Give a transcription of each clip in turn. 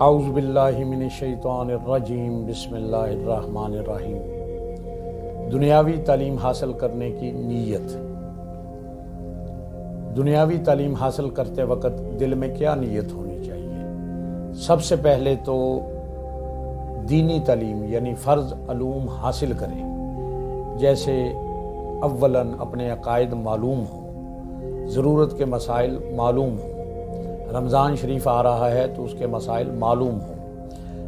اعوذ باللہ من الشیطان الرجیم بسم اللہ الرحمن الرحیم۔ دنیاوی تعلیم حاصل کرنے کی نیت۔ دنیاوی تعلیم حاصل کرتے وقت دل میں کیا نیت ہونی چاہیے؟ سب سے پہلے تو دینی تعلیم یعنی فرض علوم حاصل کریں، جیسے اولاً اپنے عقائد معلوم ہوں، ضرورت کے مسائل معلوم ہوں، رمضان شریف آ رہا ہے تو اس کے مسائل معلوم ہوں،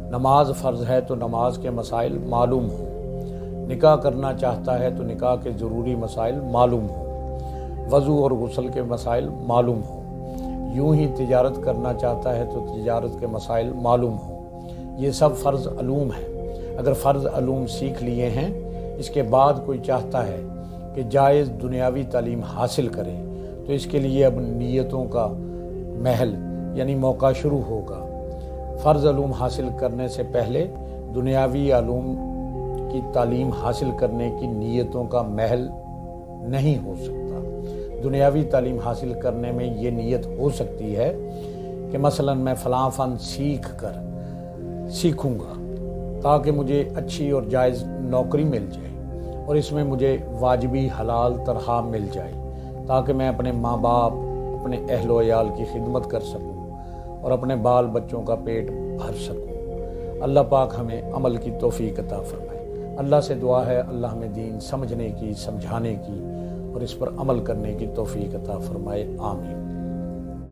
نماز فرض ہے تو نماز کے مسائل معلوم ہوں، نکاح کرنا چاہتا ہے تو نکاح کے ضروری مسائل معلوم ہوں، وضو اور غسل کے مسائل معلوم ہوں، یوں ہی تجارت کرنا چاہتا ہے تو تجارت کے مسائل معلوم ہوں۔ یہ سب فرض علوم ہیں۔ اگر فرض علوم سیکھ لیے ہیں، اس کے بعد کوئی چاہتا ہے کہ جائز دنیاوی تعلیم حاصل کرے تو اس کے لیے اب نیتوں کا محل یعنی موقع شروع ہوگا۔ فرض علوم حاصل کرنے سے پہلے دنیاوی علوم کی تعلیم حاصل کرنے کی نیتوں کا محل نہیں ہو سکتا۔ دنیاوی تعلیم حاصل کرنے میں یہ نیت ہو سکتی ہے کہ مثلا میں فلاں فن سیکھوں گا تاکہ مجھے اچھی اور جائز نوکری مل جائے اور اس میں مجھے واجبی حلال تنخواہ مل جائے تاکہ میں اپنے ماں باپ، اپنے اہل و عیال کی خدمت کر سکوں اور اپنے بال بچوں کا پیٹ بھر سکوں۔ اللہ پاک ہمیں عمل کی توفیق عطا فرمائے۔ اللہ سے دعا ہے اللہ ہمیں دین سمجھنے کی، سمجھانے کی اور اس پر عمل کرنے کی توفیق عطا فرمائے۔ آمین۔